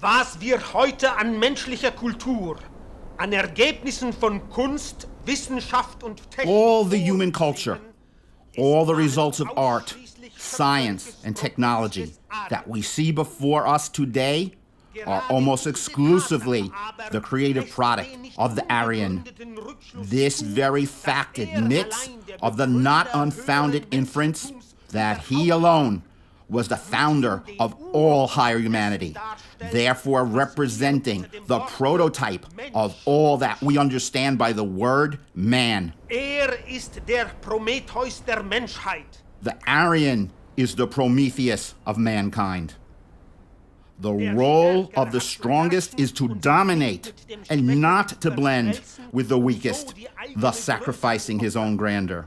Was wir heute an menschlicher Kultur, an Ergebnissen von Kunst, Wissenschaft und Technik, all the human culture, all the results of art, science, and technology that we see before us today are almost exclusively the creative product of the Aryan. This very fact admits of the not unfounded inference that he alone was the founder of all higher humanity, therefore representing the prototype of all that we understand by the word man. Ist der Prometheus der Menschheit. The Aryan is the Prometheus of mankind. The role of the strongest is to dominate and not to blend with the weakest, thus sacrificing his own grandeur.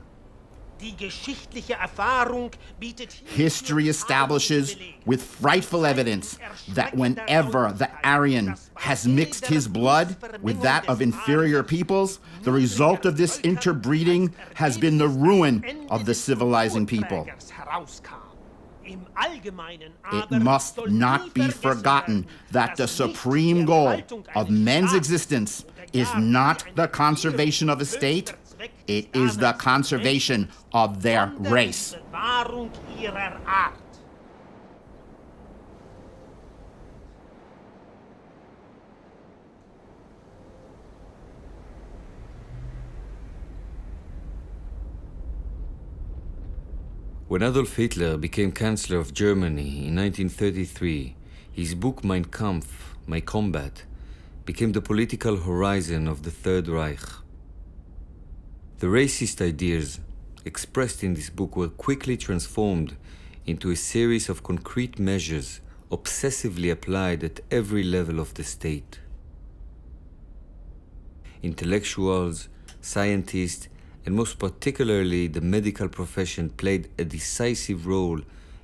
History establishes with frightful evidence that whenever the Aryan has mixed his blood with that of inferior peoples, the result of this interbreeding has been the ruin of the civilizing people. It must not be forgotten that the supreme goal of men's existence is not the conservation of a state, it is the conservation of their race. When Adolf Hitler became Chancellor of Germany in 1933, his book Mein Kampf, My Combat, became the political horizon of the Third Reich. The racist ideas expressed in this book were quickly transformed into a series of concrete measures obsessively applied at every level of the state. Intellectuals, scientists, and most particularly the medical profession played a decisive role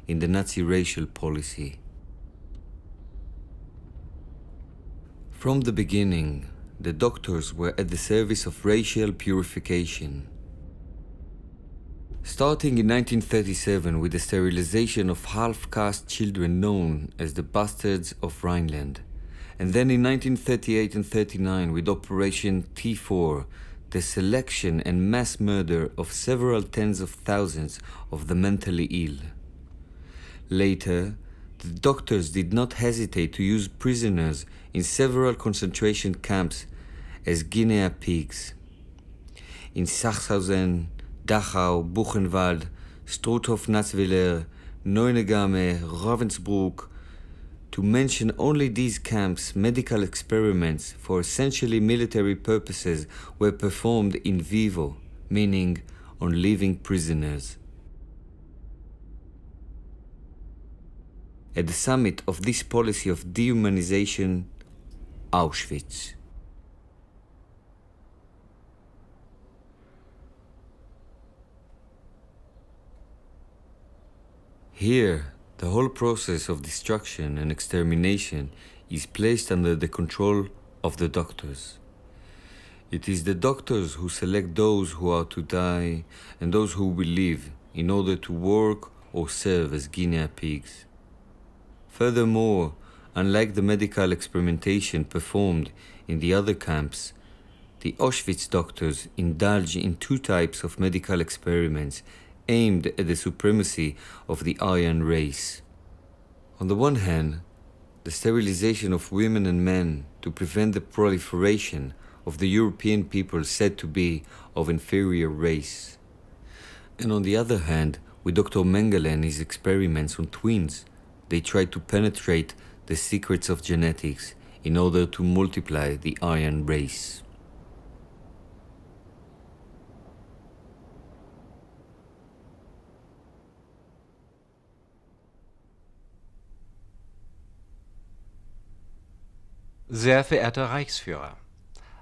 in the Nazi racial policy. From the beginning, the doctors were at the service of racial purification. Starting in 1937 with the sterilization of half-caste children known as the Bastards of Rhineland, and then in 1938 and 39 with Operation T4, the selection and mass murder of several tens of thousands of the mentally ill. Later, the doctors did not hesitate to use prisoners in several concentration camps as guinea pigs. In Sachsenhausen, Dachau, Buchenwald, Struthof-Natzwiller, Neuengamme, Ravensbrück, to mention only these camps, medical experiments for essentially military purposes were performed in vivo, meaning on living prisoners. At the summit of this policy of dehumanization, Auschwitz. Here, the whole process of destruction and extermination is placed under the control of the doctors. It is the doctors who select those who are to die and those who will live in order to work or serve as guinea pigs. Furthermore, unlike the medical experimentation performed in the other camps, the Auschwitz doctors indulge in two types of medical experiments aimed at the supremacy of the Aryan race. On the one hand, the sterilization of women and men to prevent the proliferation of the European people said to be of inferior race. And on the other hand, with Dr. Mengele and his experiments on twins, they tried to penetrate the secrets of genetics in order to multiply the Aryan race. Sehr verehrter Reichsführer,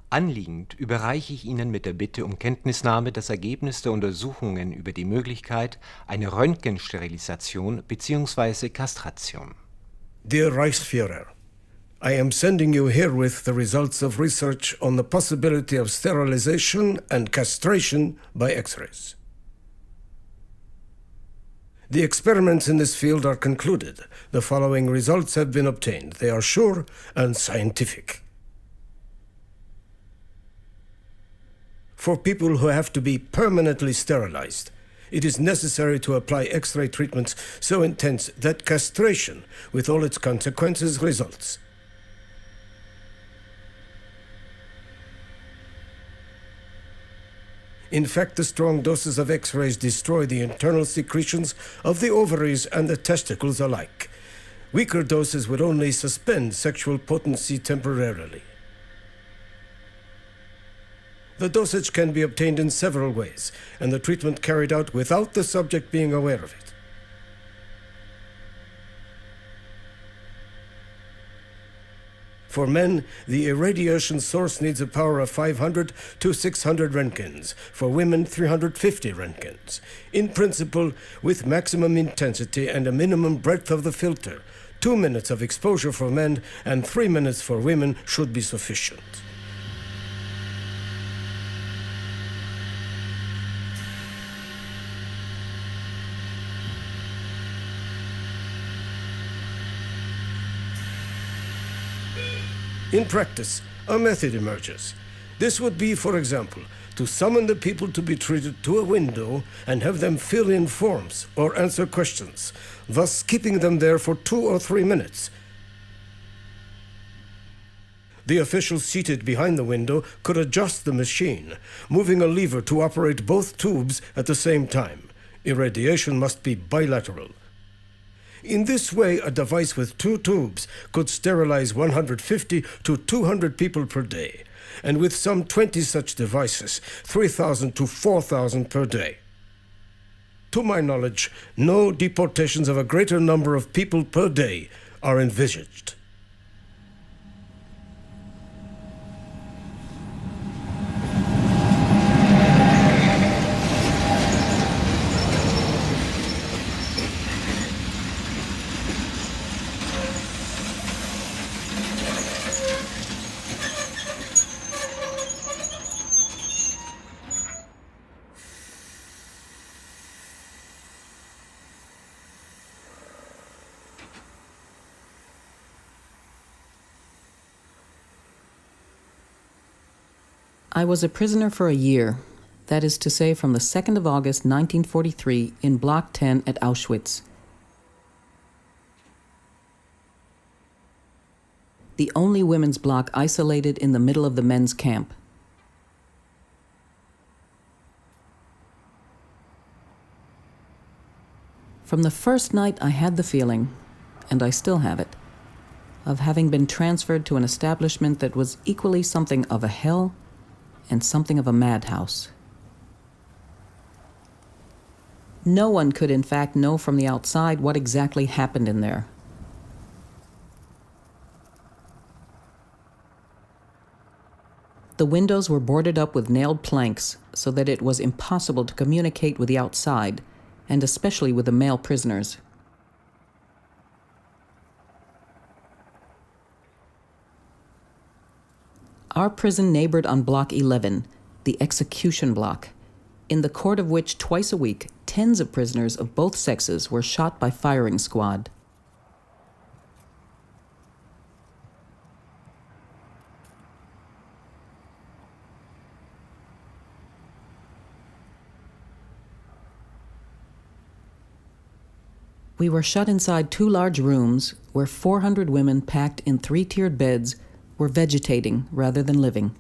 anliegend überreiche ich Ihnen mit der Bitte um Kenntnisnahme das Ergebnis der Untersuchungen über die Möglichkeit einer Röntgensterilisation bzw. Kastration. Dear Reichsführer, I am sending you herewith the results of research on the possibility of sterilization and castration by X-rays. The experiments in this field are concluded. The following results have been obtained. They are sure and scientific. For people who have to be permanently sterilized, it is necessary to apply X-ray treatments so intense that castration, with all its consequences, results. In fact, the strong doses of X-rays destroy the internal secretions of the ovaries and the testicles alike. Weaker doses would only suspend sexual potency temporarily. The dosage can be obtained in several ways, and the treatment carried out without the subject being aware of it. For men, the irradiation source needs a power of 500 to 600 Roentgens. For women, 350 Roentgens. In principle, with maximum intensity and a minimum breadth of the filter, 2 minutes of exposure for men and 3 minutes for women should be sufficient. In practice, a method emerges. This would be, for example, to summon the people to be treated to a window and have them fill in forms or answer questions, thus keeping them there for 2 or 3 minutes. The official seated behind the window could adjust the machine, moving a lever to operate both tubes at the same time. Irradiation must be bilateral. In this way, a device with 2 tubes could sterilize 150 to 200 people per day, and with some 20 such devices, 3,000 to 4,000 per day. To my knowledge, no deportations of a greater number of people per day are envisaged. I was a prisoner for a year, that is to say from the 2nd of August 1943 in Block 10 at Auschwitz. The only women's block isolated in the middle of the men's camp. From the first night I had the feeling, and I still have it, of having been transferred to an establishment that was equally something of a hell and something of a madhouse. No one could in fact know from the outside what exactly happened in there. The windows were boarded up with nailed planks so that it was impossible to communicate with the outside, and especially with the male prisoners. Our prison neighbored on Block 11, the execution block, in the court of which twice a week, tens of prisoners of both sexes were shot by firing squad. We were shut inside 2 large rooms where 400 women packed in 3-tiered beds were vegetating rather than living.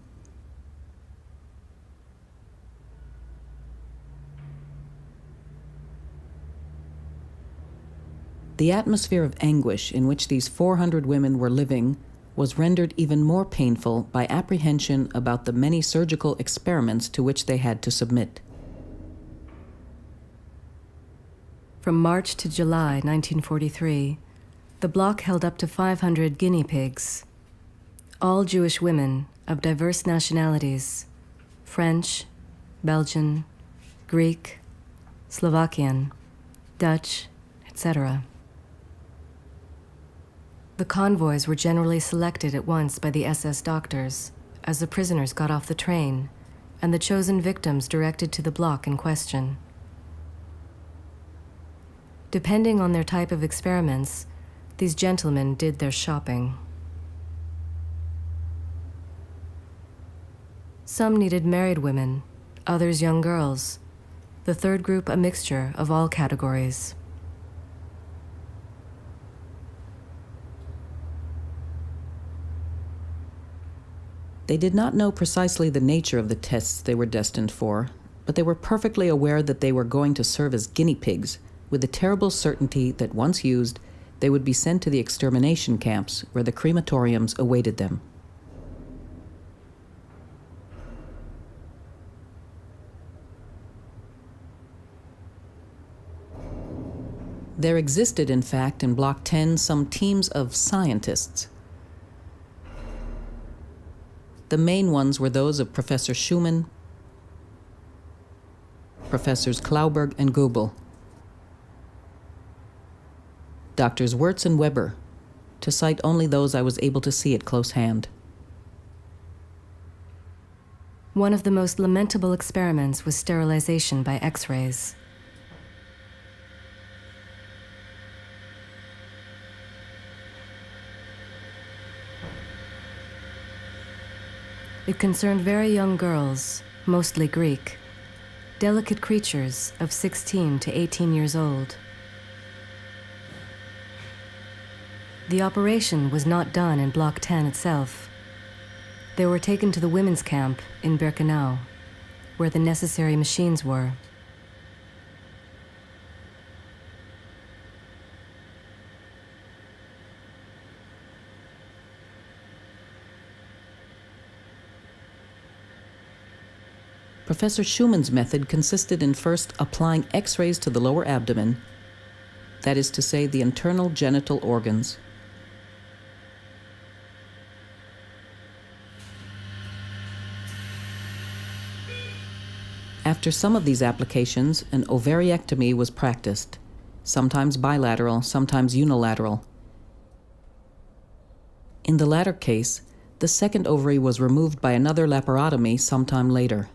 The atmosphere of anguish in which these 400 women were living was rendered even more painful by apprehension about the many surgical experiments to which they had to submit. From March to July 1943, the block held up to 500 guinea pigs, all Jewish women of diverse nationalities: French, Belgian, Greek, Slovakian, Dutch, etc. The convoys were generally selected at once by the SS doctors as the prisoners got off the train, and the chosen victims directed to the block in question. Depending on their type of experiments, these gentlemen did their shopping. Some needed married women, others young girls. The third group a mixture of all categories. They did not know precisely the nature of the tests they were destined for, but they were perfectly aware that they were going to serve as guinea pigs, with the terrible certainty that once used, they would be sent to the extermination camps where the crematoriums awaited them. There existed, in fact, in Block 10 some teams of scientists. The main ones were those of Professor Schumann, Professors Klauberg and Goebel, Doctors Wirtz and Weber, to cite only those I was able to see at close hand. One of the most lamentable experiments was sterilization by X-rays. It concerned very young girls, mostly Greek, delicate creatures of 16 to 18 years old. The operation was not done in Block 10 itself. They were taken to the women's camp in Birkenau, where the necessary machines were. Professor Schumann's method consisted in first applying X-rays to the lower abdomen, that is to say, the internal genital organs. After some of these applications, an ovariectomy was practiced, sometimes bilateral, sometimes unilateral. In the latter case, the second ovary was removed by another laparotomy sometime later.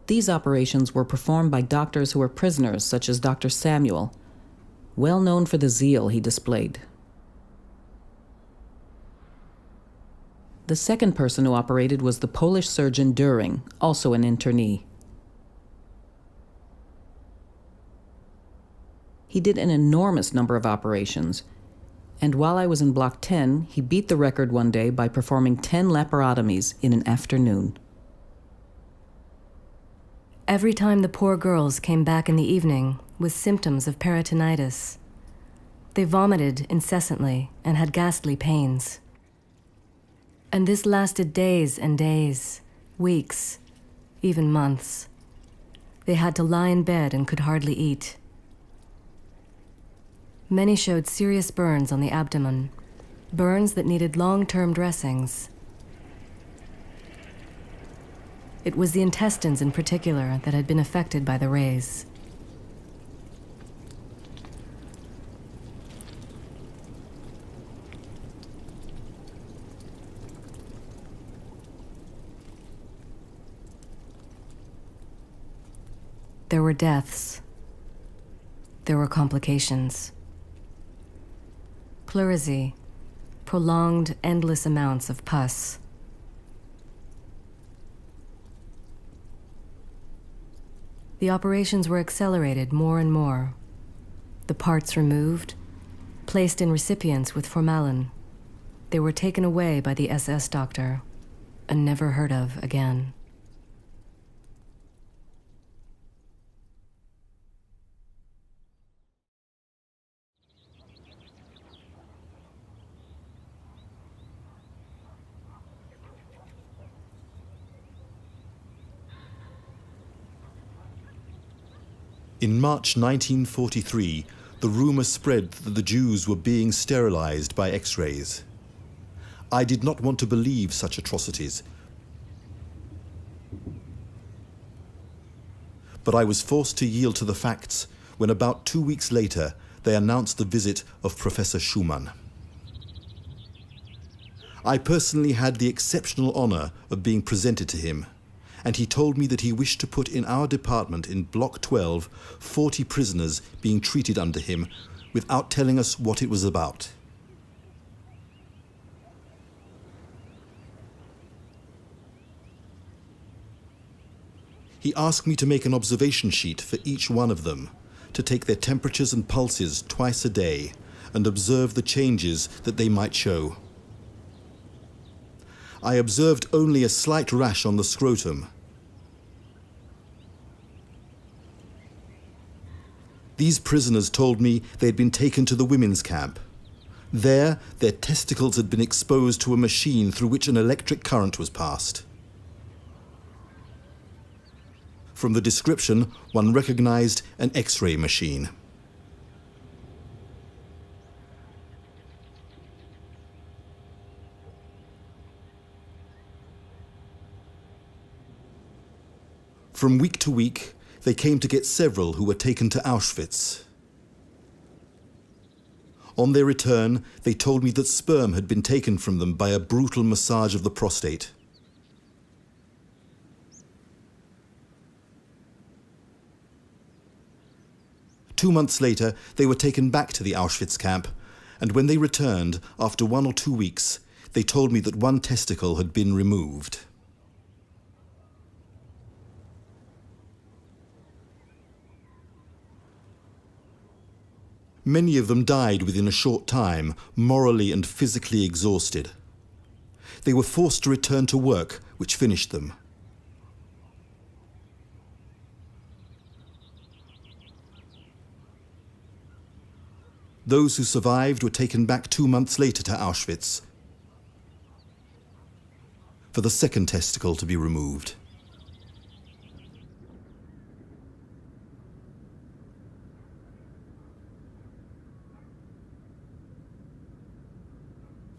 These operations were performed by doctors who were prisoners, such as Dr. Samuel, well known for the zeal he displayed. The second person who operated was the Polish surgeon Düring, also an internee. He did an enormous number of operations, and while I was in Block 10, he beat the record one day by performing 10 laparotomies in an afternoon. Every time the poor girls came back in the evening with symptoms of peritonitis, they vomited incessantly and had ghastly pains. And this lasted days and days, weeks, even months. They had to lie in bed and could hardly eat. Many showed serious burns on the abdomen, burns that needed long-term dressings. It was the intestines in particular that had been affected by the rays. There were deaths. There were complications. Pleurisy, prolonged, endless amounts of pus. The operations were accelerated more and more. The parts removed, placed in recipients with formalin. They were taken away by the SS doctor and never heard of again. In March 1943, the rumor spread that the Jews were being sterilized by X-rays. I did not want to believe such atrocities, but I was forced to yield to the facts when about 2 weeks later they announced the visit of Professor Schumann. I personally had the exceptional honor of being presented to him, and he told me that he wished to put in our department in Block 12 40 prisoners being treated under him without telling us what it was about. He asked me to make an observation sheet for each one of them, to take their temperatures and pulses twice a day and observe the changes that they might show. I observed only a slight rash on the scrotum. These prisoners told me they had been taken to the women's camp. There, their testicles had been exposed to a machine through which an electric current was passed. From the description, one recognized an X-ray machine. From week to week, they came to get several who were taken to Auschwitz. On their return, they told me that sperm had been taken from them by a brutal massage of the prostate. Two months later, they were taken back to the Auschwitz camp, and when they returned, after 1 or 2 weeks, they told me that one testicle had been removed. Many of them died within a short time, morally and physically exhausted. They were forced to return to work, which finished them. Those who survived were taken back 2 months later to Auschwitz for the second testicle to be removed.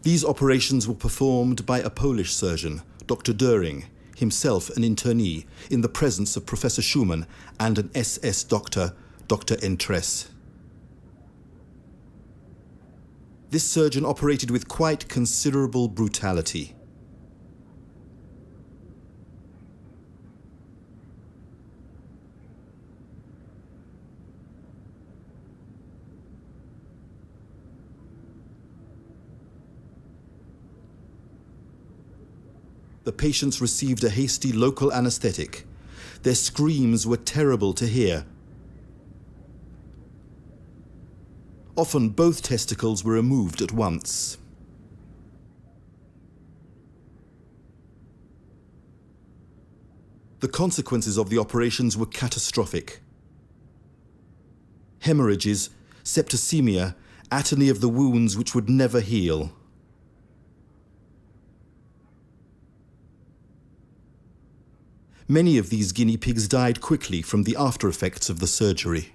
These operations were performed by a Polish surgeon, Dr. Döring, himself an internee, in the presence of Professor Schumann and an SS doctor, Dr. Entress. This surgeon operated with quite considerable brutality. The patients received a hasty local anesthetic. Their screams were terrible to hear. Often both testicles were removed at once. The consequences of the operations were catastrophic. Hemorrhages, septicemia, atony of the wounds which would never heal. Many of these guinea pigs died quickly from the after effects of the surgery.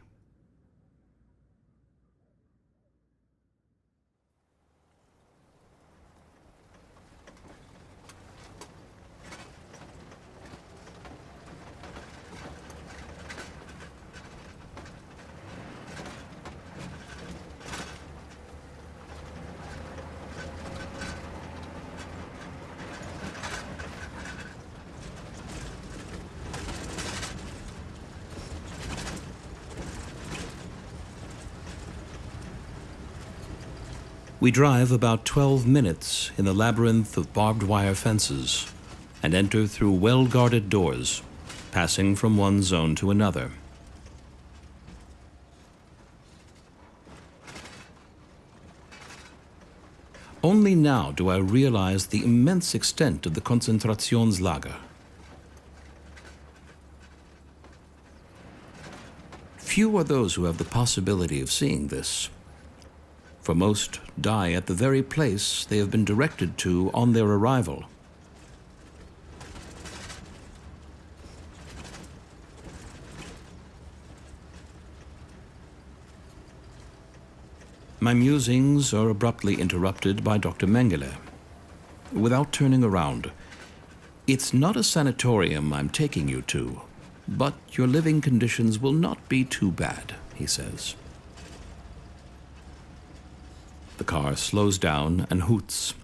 We drive about 12 minutes in the labyrinth of barbed wire fences and enter through well-guarded doors, passing from one zone to another. Only now do I realize the immense extent of the Konzentrationslager. Few are those who have the possibility of seeing this, for most die at the very place they have been directed to on their arrival. My musings are abruptly interrupted by Dr. Mengele. Without turning around, "It's not a sanatorium I'm taking you to, but your living conditions will not be too bad," he says. The car slows down and hoots.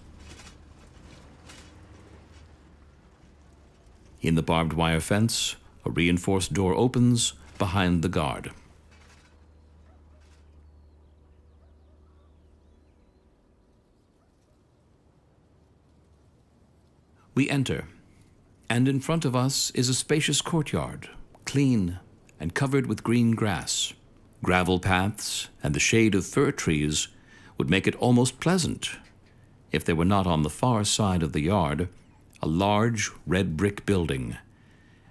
In the barbed wire fence, a reinforced door opens behind the guard. We enter, and in front of us is a spacious courtyard, clean and covered with green grass. Gravel paths and the shade of fir trees would make it almost pleasant if there were not on the far side of the yard a large red brick building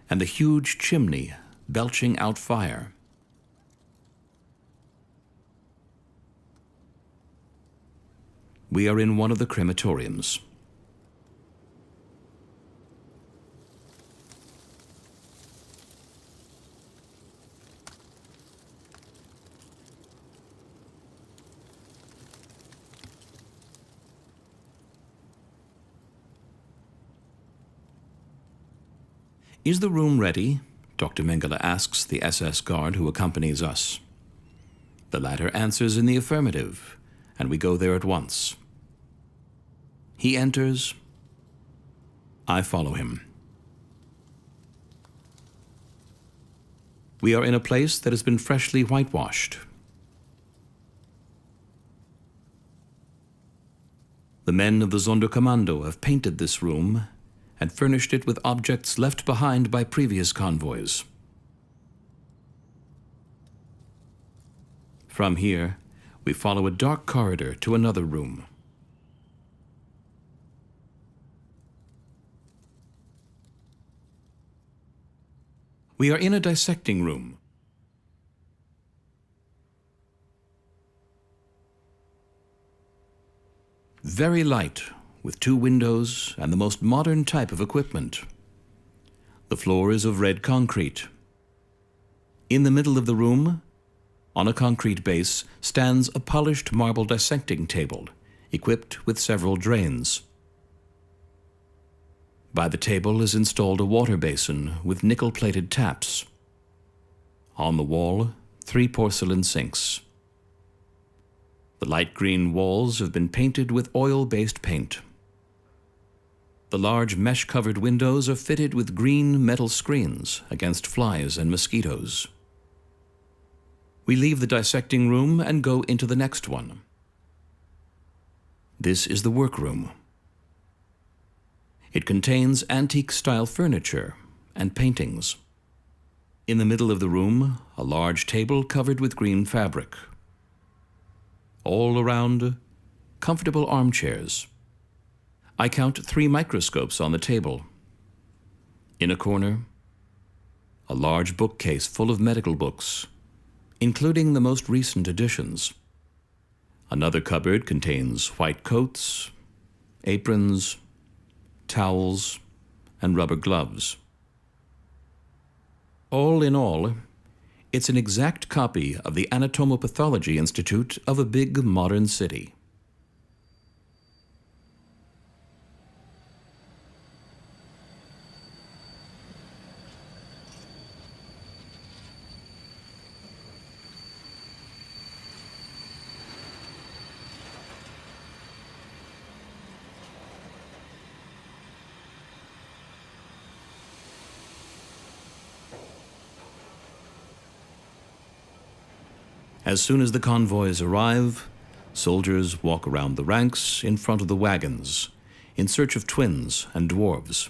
and the huge chimney belching out fire. We are in one of the crematoriums. Is the room ready? Dr. Mengele asks the SS guard who accompanies us. The latter answers in the affirmative, and we go there at once. He enters. I follow him. We are in a place that has been freshly whitewashed. The men of the Sonderkommando have painted this room and furnished it with objects left behind by previous convoys. From here, we follow a dark corridor to another room. We are in a dissecting room. Very light, with 2 windows and the most modern type of equipment. The floor is of red concrete. In the middle of the room, on a concrete base, stands a polished marble dissecting table, equipped with several drains. By the table is installed a water basin with nickel-plated taps. On the wall, 3 porcelain sinks. The light green walls have been painted with oil-based paint. The large mesh-covered windows are fitted with green metal screens against flies and mosquitoes. We leave the dissecting room and go into the next one. This is the workroom. It contains antique-style furniture and paintings. In the middle of the room, a large table covered with green fabric. All around, comfortable armchairs. I count 3 microscopes on the table. In a corner, a large bookcase full of medical books, including the most recent editions. Another cupboard contains white coats, aprons, towels, and rubber gloves. All in all, it's an exact copy of the Anatomopathology Institute of a big modern city. As soon as the convoys arrive, soldiers walk around the ranks in front of the wagons, in search of twins and dwarves.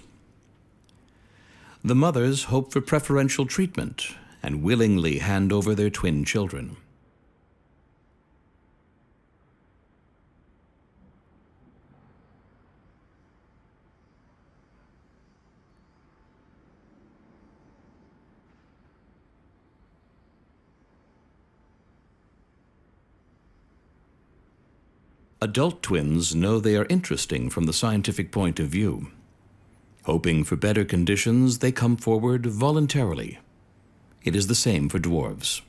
The mothers hope for preferential treatment and willingly hand over their twin children. Adult twins know they are interesting from the scientific point of view. Hoping for better conditions, they come forward voluntarily. It is the same for dwarves.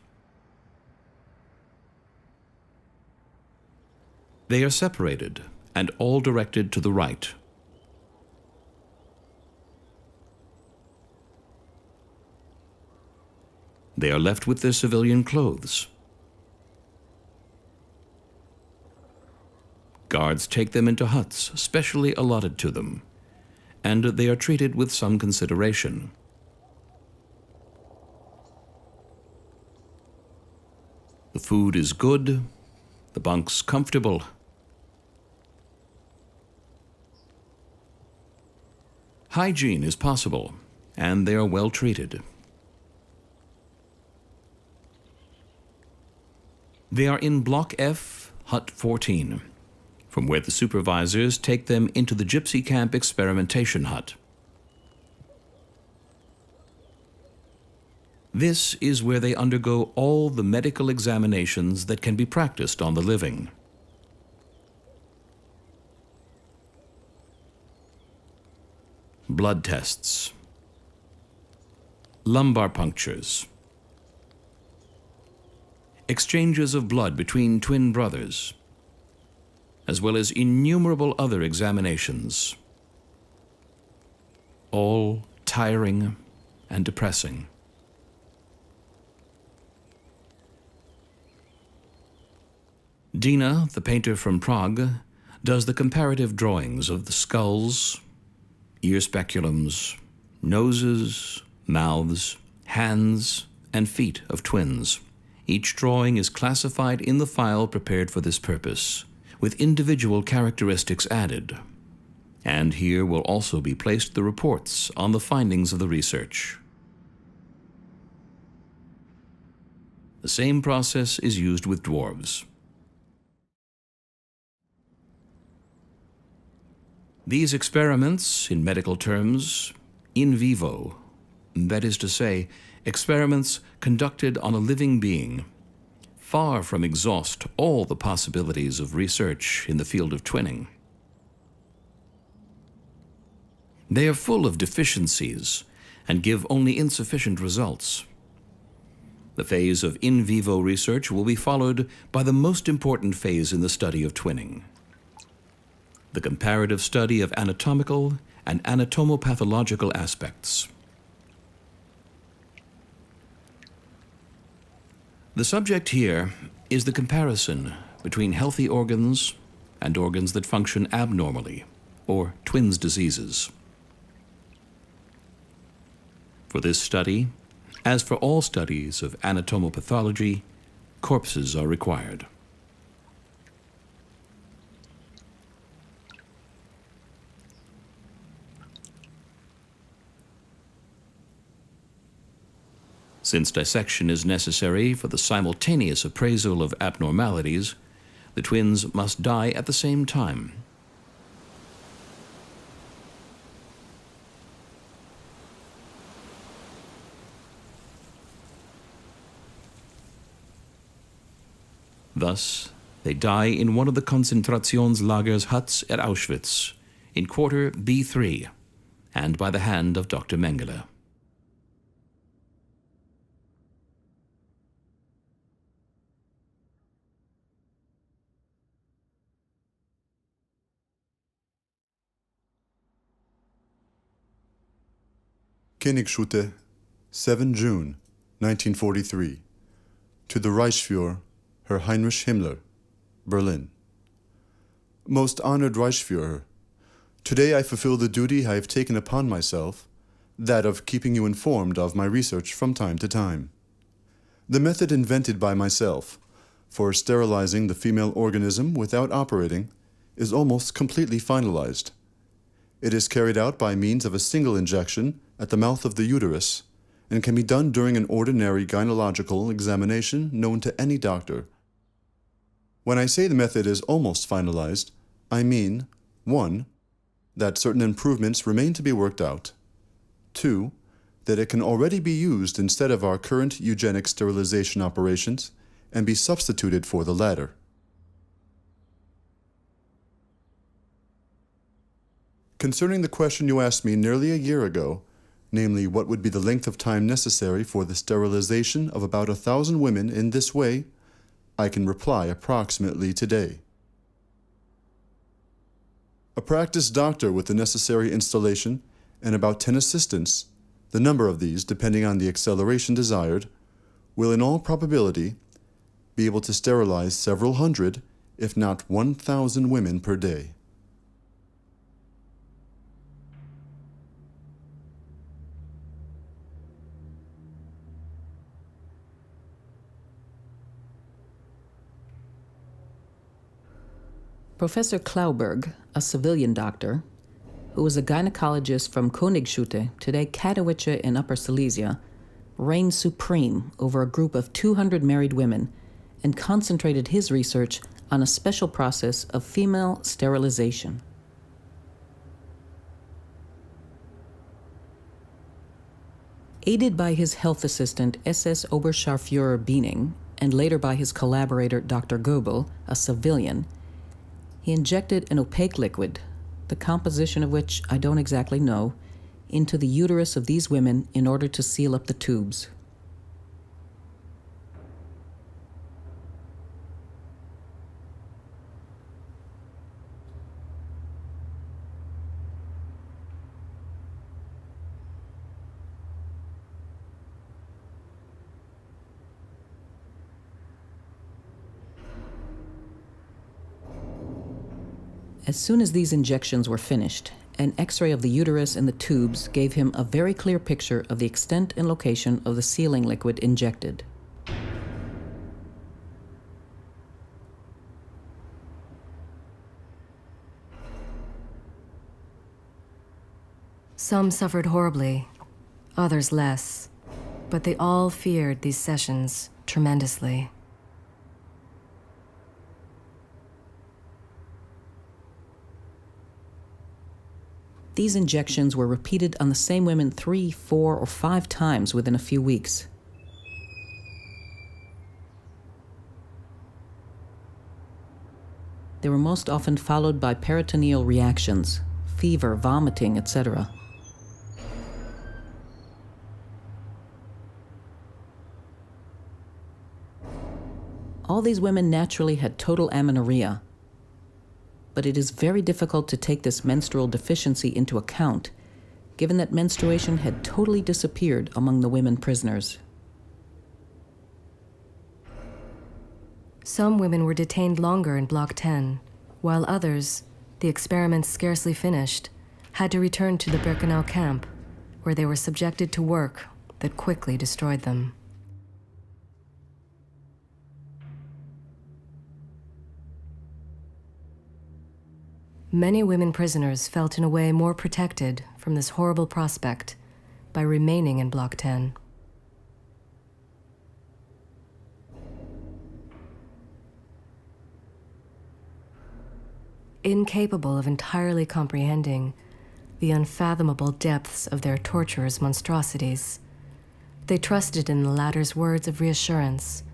They are separated and all directed to the right. They are left with their civilian clothes. Guards take them into huts specially allotted to them, and they are treated with some consideration. The food is good, the bunks comfortable. Hygiene is possible, and they are well treated. They are in Block F, Hut 14, from where the supervisors take them into the Gypsy Camp experimentation hut. This is where they undergo all the medical examinations that can be practiced on the living. Blood tests, lumbar punctures, exchanges of blood between twin brothers, as well as innumerable other examinations, all tiring and depressing. Dina, the painter from Prague, does the comparative drawings of the skulls, ear speculums, noses, mouths, hands, and feet of twins. Each drawing is classified in the file prepared for this purpose, with individual characteristics added. And here will also be placed the reports on the findings of the research. The same process is used with dwarves. These experiments, in medical terms, in vivo, that is to say, experiments conducted on a living being, far from exhaust all the possibilities of research in the field of twinning. They are full of deficiencies and give only insufficient results. The phase of in vivo research will be followed by the most important phase in the study of twinning: the comparative study of anatomical and anatomopathological aspects. The subject here is the comparison between healthy organs and organs that function abnormally, or twins' diseases. For this study, as for all studies of anatomopathology, corpses are required. Since dissection is necessary for the simultaneous appraisal of abnormalities, the twins must die at the same time. Thus, they die in one of the Konzentrationslager's huts at Auschwitz, in quarter B3, and by the hand of Dr. Mengele. Königsschutte, 7 June 1943. To the Reichsführer, Herr Heinrich Himmler, Berlin. Most honored Reichsführer, today I fulfill the duty I have taken upon myself, that of keeping you informed of my research from time to time. The method invented by myself for sterilizing the female organism without operating is almost completely finalized. It is carried out by means of a single injection at the mouth of the uterus and can be done during an ordinary gynecological examination known to any doctor. When I say the method is almost finalized, I mean 1. That certain improvements remain to be worked out. 2. That it can already be used instead of our current eugenic sterilization operations and be substituted for the latter. Concerning the question you asked me nearly a year ago, namely what would be the length of time necessary for the sterilization of about 1,000 women in this way, I can reply approximately today. A practiced doctor with the necessary installation and about 10 assistants, the number of these depending on the acceleration desired, will in all probability be able to sterilize several hundred, if not 1,000 women per day. Professor Klauberg, a civilian doctor, who was a gynecologist from Königsschutte, today Katowice in Upper Silesia, reigned supreme over a group of 200 married women and concentrated his research on a special process of female sterilization. Aided by his health assistant SS Oberscharführer Biening, and later by his collaborator Dr. Goebel, a civilian, he injected an opaque liquid, the composition of which I don't exactly know, into the uterus of these women in order to seal up the tubes. As soon as these injections were finished, an X-ray of the uterus and the tubes gave him a very clear picture of the extent and location of the sealing liquid injected. Some suffered horribly, others less, but they all feared these sessions tremendously. These injections were repeated on the same women 3, 4, or 5 times within a few weeks. They were most often followed by peritoneal reactions, fever, vomiting, etc. All these women naturally had total amenorrhea, but it is very difficult to take this menstrual deficiency into account, given that menstruation had totally disappeared among the women prisoners. Some women were detained longer in Block 10, while others, the experiments scarcely finished, had to return to the Birkenau camp, where they were subjected to work that quickly destroyed them. Many women prisoners felt in a way more protected from this horrible prospect by remaining in Block 10. Incapable of entirely comprehending the unfathomable depths of their torturers' monstrosities, they trusted in the latter's words of reassurance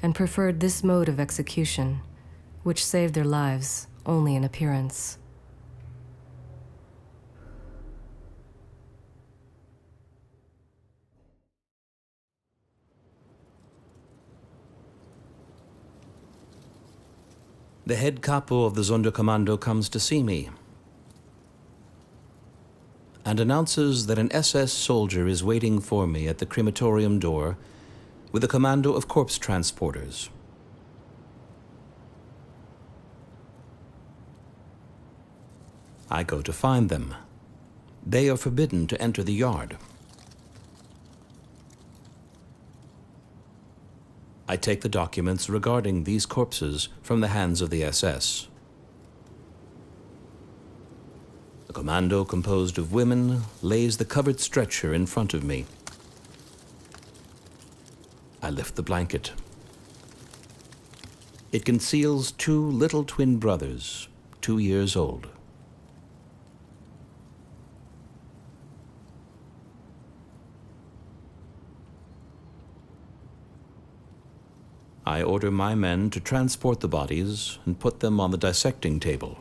and preferred this mode of execution, which saved their lives only in appearance. The head capo of the Sonderkommando comes to see me and announces that an SS soldier is waiting for me at the crematorium door with a commando of corpse transporters. I go to find them. They are forbidden to enter the yard. I take the documents regarding these corpses from the hands of the SS. The commando, composed of women, lays the covered stretcher in front of me. I lift the blanket. It conceals 2 little twin brothers, 2 years old. I order my men to transport the bodies and put them on the dissecting table.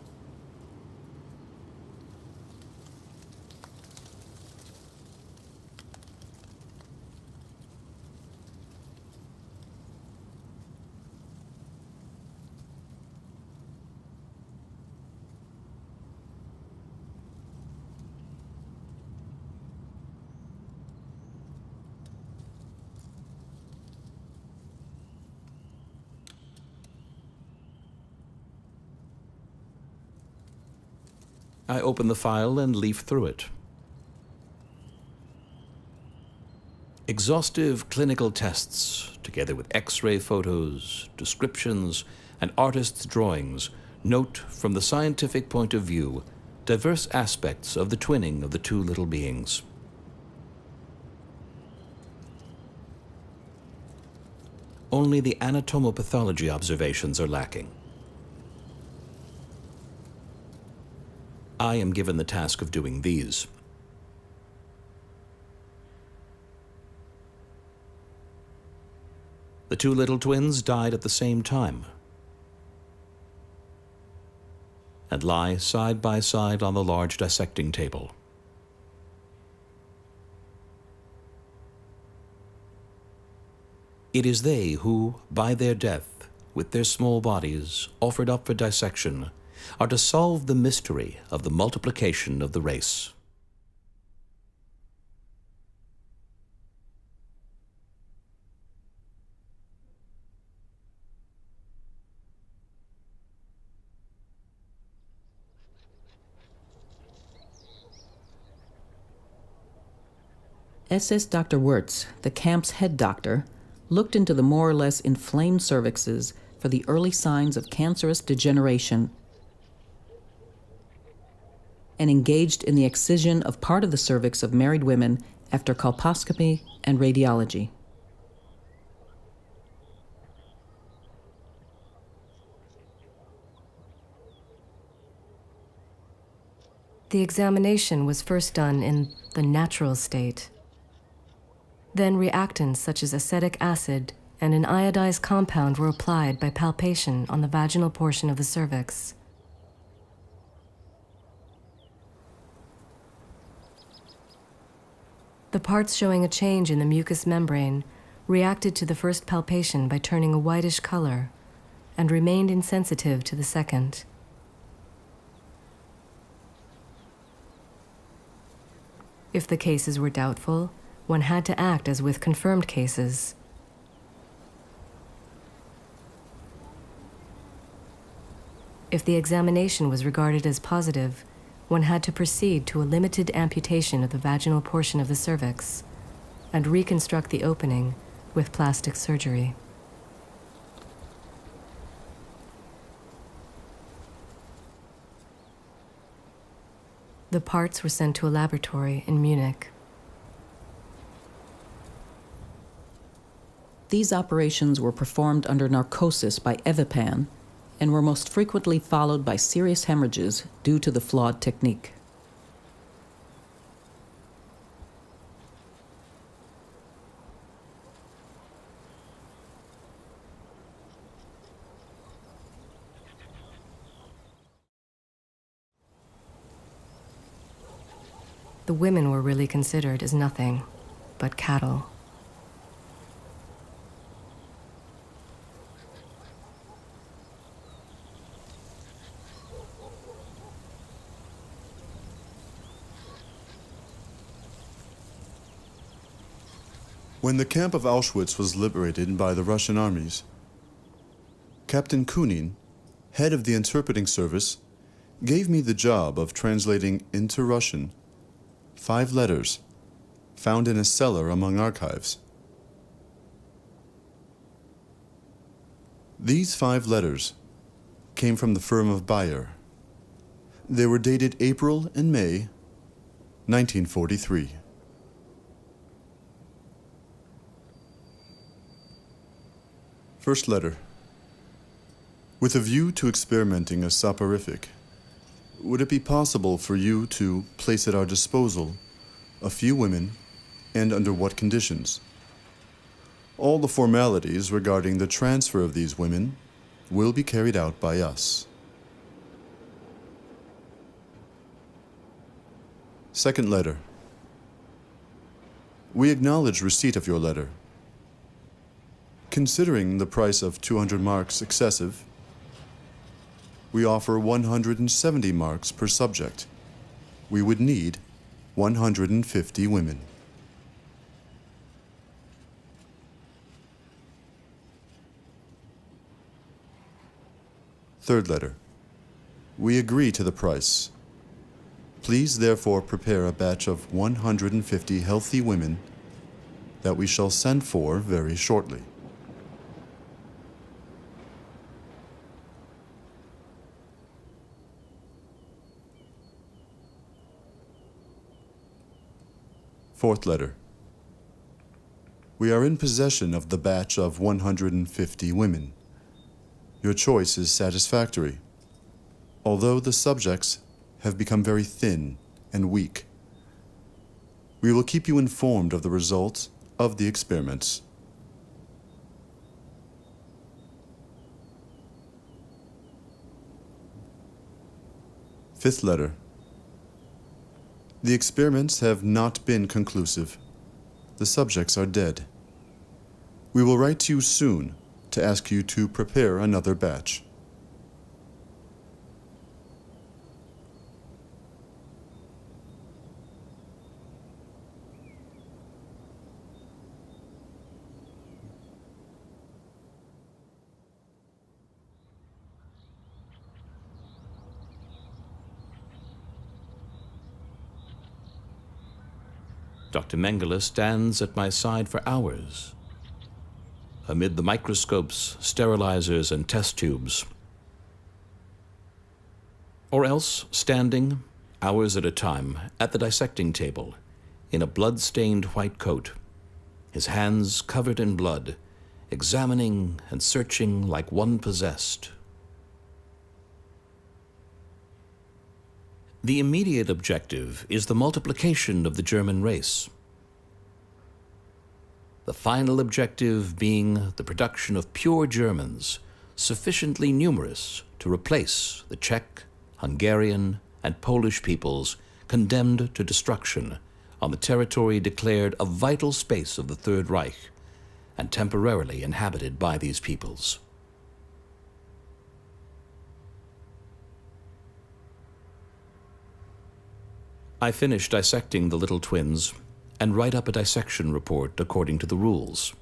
I open the file and leaf through it. Exhaustive clinical tests, together with X-ray photos, descriptions, and artists' drawings, note from the scientific point of view diverse aspects of the twinning of the two little beings. Only the anatomopathology observations are lacking. I am given the task of doing these. The two little twins died at the same time and lie side by side on the large dissecting table. It is they who, by their death, with their small bodies offered up for dissection, are to solve the mystery of the multiplication of the race. SS Dr. Wirtz, the camp's head doctor, looked into the more or less inflamed cervixes for the early signs of cancerous degeneration and engaged in the excision of part of the cervix of married women after colposcopy and radiology. The examination was first done in the natural state. Then reactants such as acetic acid and an iodized compound were applied by palpation on the vaginal portion of the cervix. The parts showing a change in the mucous membrane reacted to the first palpation by turning a whitish color and remained insensitive to the second. If the cases were doubtful, one had to act as with confirmed cases. If the examination was regarded as positive, one had to proceed to a limited amputation of the vaginal portion of the cervix and reconstruct the opening with plastic surgery. The parts were sent to a laboratory in Munich. These operations were performed under narcosis by Evipan and were most frequently followed by serious hemorrhages due to the flawed technique. The women were really considered as nothing but cattle. When the camp of Auschwitz was liberated by the Russian armies, Captain Kunin, head of the interpreting service, gave me the job of translating into Russian 5 letters found in a cellar among archives. These 5 letters came from the firm of Bayer. They were dated April and May 1943. First letter. With a view to experimenting a soporific, would it be possible for you to place at our disposal a few women, and under what conditions? All the formalities regarding the transfer of these women will be carried out by us. Second letter. We acknowledge receipt of your letter. Considering the price of 200 marks excessive, we offer 170 marks per subject. We would need 150 women. Third letter. We agree to the price. Please therefore prepare a batch of 150 healthy women that we shall send for very shortly. Fourth letter. We are in possession of the batch of 150 women. Your choice is satisfactory, although the subjects have become very thin and weak. We will keep you informed of the results of the experiments. Fifth letter. The experiments have not been conclusive. The subjects are dead. We will write to you soon to ask you to prepare another batch. Dr. Mengele stands at my side for hours, amid the microscopes, sterilizers, and test tubes. Or else standing, hours at a time, at the dissecting table, in a blood-stained white coat, his hands covered in blood, examining and searching like one possessed. The immediate objective is the multiplication of the German race. The final objective being the production of pure Germans, sufficiently numerous to replace the Czech, Hungarian, and Polish peoples condemned to destruction on the territory declared a vital space of the Third Reich and temporarily inhabited by these peoples. I finish dissecting the little twins and write up a dissection report according to the rules.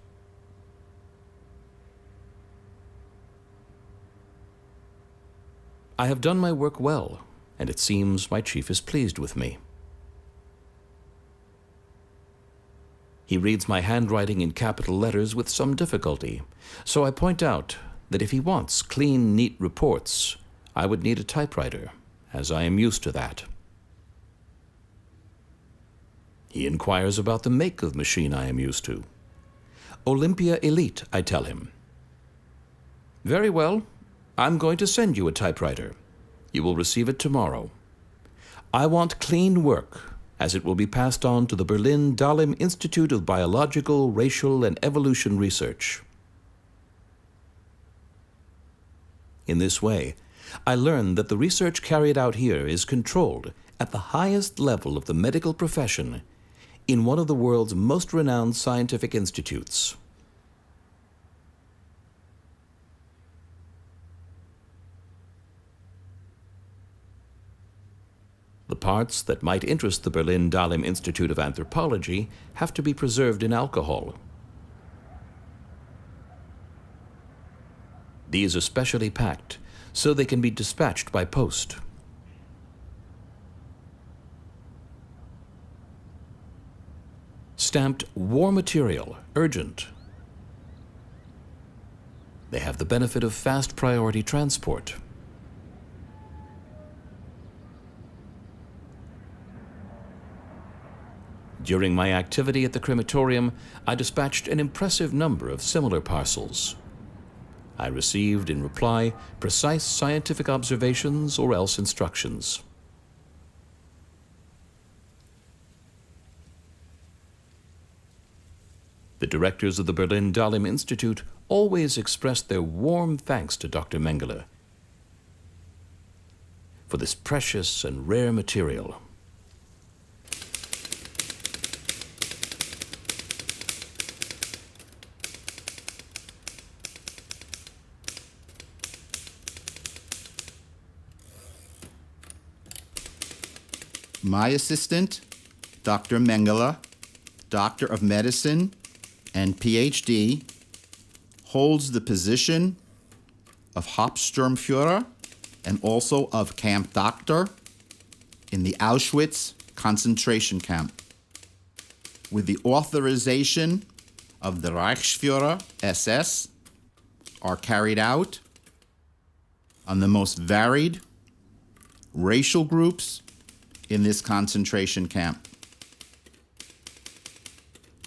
I have done my work well, and it seems my chief is pleased with me. He reads my handwriting in capital letters with some difficulty, so I point out that if he wants clean, neat reports, I would need a typewriter, as I am used to that. He inquires about the make of machine I am used to. Olympia Elite, I tell him. Very well, I'm going to send you a typewriter. You will receive it tomorrow. I want clean work, as it will be passed on to the Berlin Dahlem Institute of Biological, Racial, and Evolution Research. In this way, I learn that the research carried out here is controlled at the highest level of the medical profession in one of the world's most renowned scientific institutes. The parts that might interest the Berlin Dahlem Institute of Anthropology have to be preserved in alcohol. These are specially packed, so they can be dispatched by post. Stamped war material, urgent. They have the benefit of fast priority transport. During my activity at the crematorium, I dispatched an impressive number of similar parcels. I received, in reply, precise scientific observations or else instructions. The directors of the Berlin Dahlem Institute always expressed their warm thanks to Dr. Mengele for this precious and rare material. My assistant, Dr. Mengele, Doctor of Medicine and PhD, holds the position of Hauptsturmführer and also of camp doctor in the Auschwitz concentration camp. With the authorization of the Reichsführer SS, are carried out on the most varied racial groups in this concentration camp.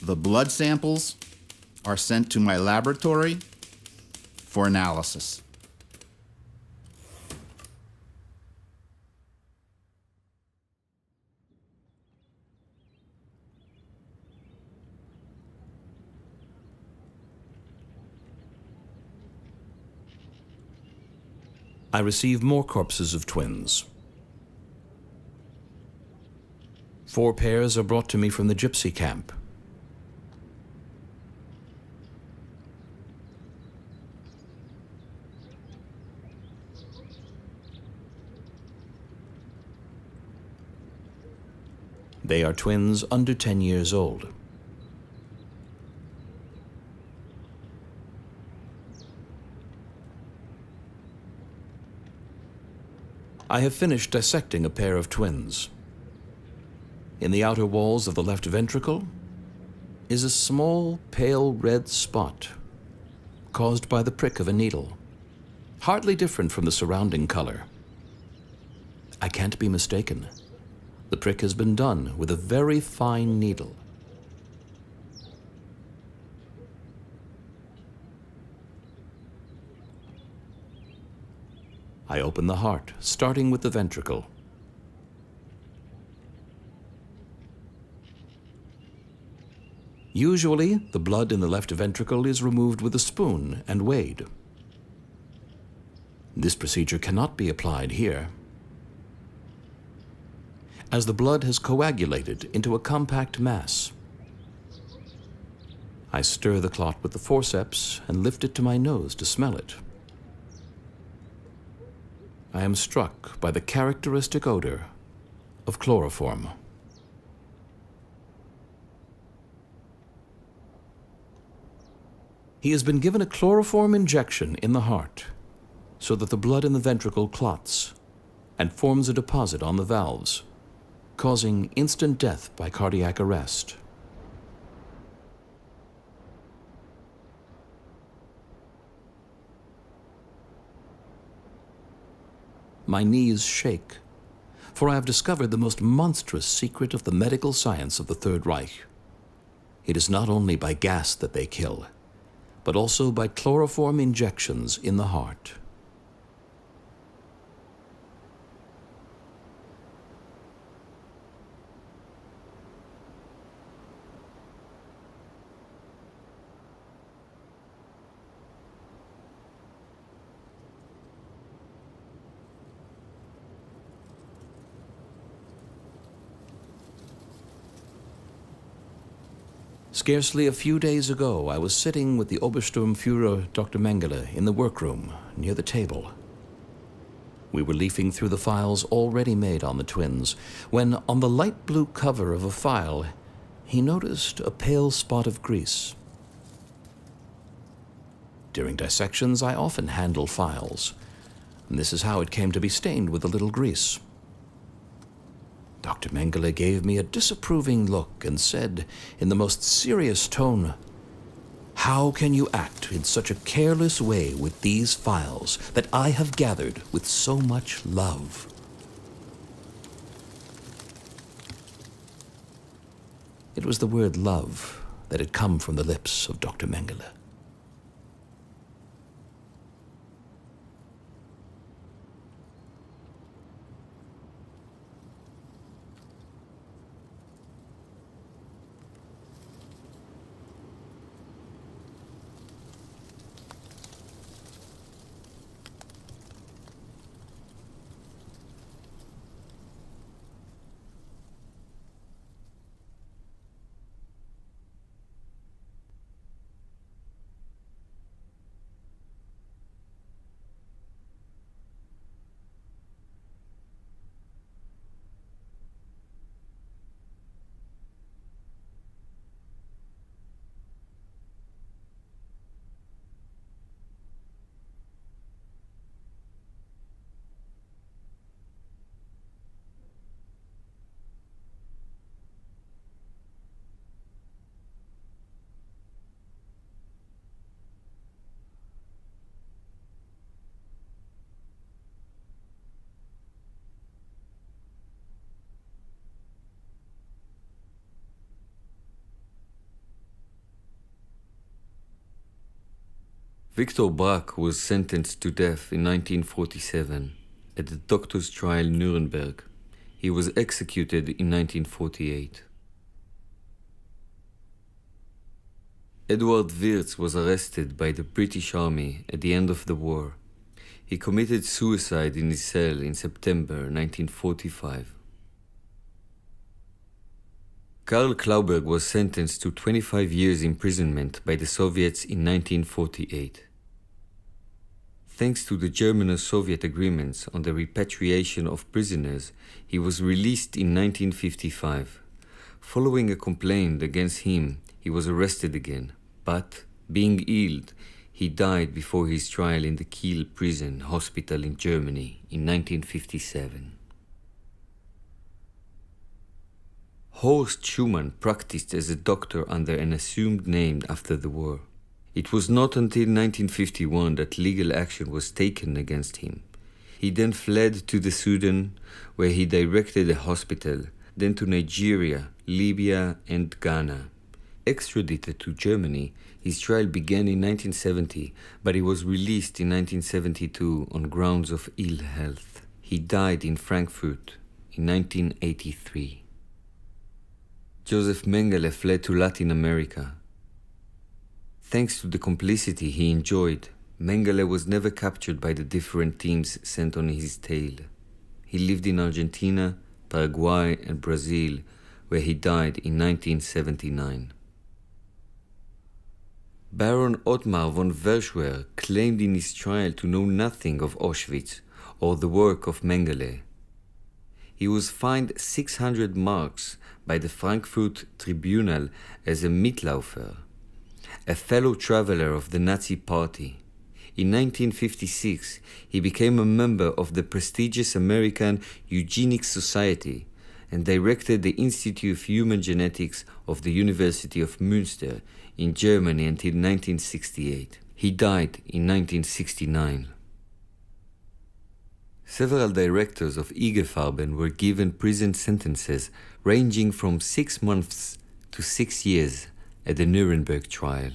The blood samples are sent to my laboratory for analysis. I receive more corpses of twins. 4 pairs are brought to me from the gypsy camp. They are twins under 10 years old. I have finished dissecting a pair of twins. In the outer walls of the left ventricle is a small pale red spot caused by the prick of a needle, hardly different from the surrounding color. I can't be mistaken. The prick has been done with a very fine needle. I open the heart, starting with the ventricle. Usually, the blood in the left ventricle is removed with a spoon and weighed. This procedure cannot be applied here, as the blood has coagulated into a compact mass. I stir the clot with the forceps and lift it to my nose to smell it. I am struck by the characteristic odor of chloroform. He has been given a chloroform injection in the heart so that the blood in the ventricle clots and forms a deposit on the valves, causing instant death by cardiac arrest. My knees shake, for I have discovered the most monstrous secret of the medical science of the Third Reich. It is not only by gas that they kill, but also by chloroform injections in the heart. Scarcely a few days ago, I was sitting with the Obersturmführer Dr. Mengele in the workroom near the table. We were leafing through the files already made on the twins, when on the light blue cover of a file, he noticed a pale spot of grease. During dissections, I often handle files, and this is how it came to be stained with a little grease. Dr. Mengele gave me a disapproving look and said, in the most serious tone, "How can you act in such a careless way with these files that I have gathered with so much love?" It was the word love that had come from the lips of Dr. Mengele. Victor Brack was sentenced to death in 1947 at the doctor's trial Nuremberg. He was executed in 1948. Edward Wirtz was arrested by the British Army at the end of the war. He committed suicide in his cell in September 1945. Karl Klauberg was sentenced to 25 years imprisonment by the Soviets in 1948. Thanks to the Germano-Soviet agreements on the repatriation of prisoners, he was released in 1955. Following a complaint against him, he was arrested again, but, being ill, he died before his trial in the Kiel prison hospital in Germany in 1957. Horst Schumann practiced as a doctor under an assumed name after the war. It was not until 1951 that legal action was taken against him. He then fled to the Sudan, where he directed a hospital, then to Nigeria, Libya, and Ghana. Extradited to Germany, his trial began in 1970, but he was released in 1972 on grounds of ill health. He died in Frankfurt in 1983. Joseph Mengele fled to Latin America. Thanks to the complicity he enjoyed, Mengele was never captured by the different teams sent on his tail. He lived in Argentina, Paraguay, and Brazil, where he died in 1979. Baron Ottmar von Verschwer claimed in his trial to know nothing of Auschwitz or the work of Mengele. He was fined 600 marks by the Frankfurt Tribunal as a Mitlaufer, a fellow traveler of the Nazi Party. In 1956, he became a member of the prestigious American Eugenics Society and directed the Institute of Human Genetics of the University of Münster in Germany until 1968. He died in 1969. Several directors of IG Farben were given prison sentences ranging from 6 months to 6 years at the Nuremberg trial.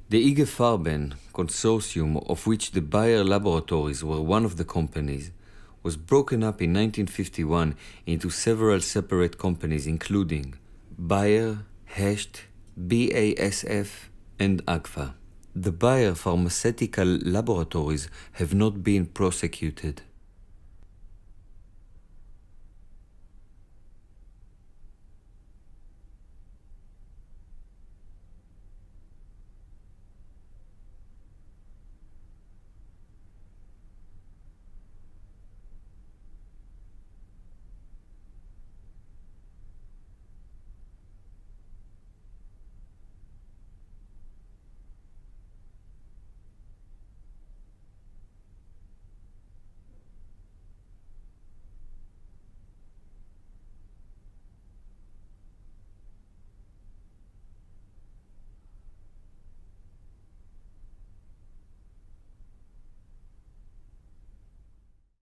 The IG Farben consortium, of which the Bayer laboratories were one of the companies, was broken up in 1951 into several separate companies including Bayer, Hecht, BASF, and Agfa. The Bayer pharmaceutical laboratories have not been prosecuted.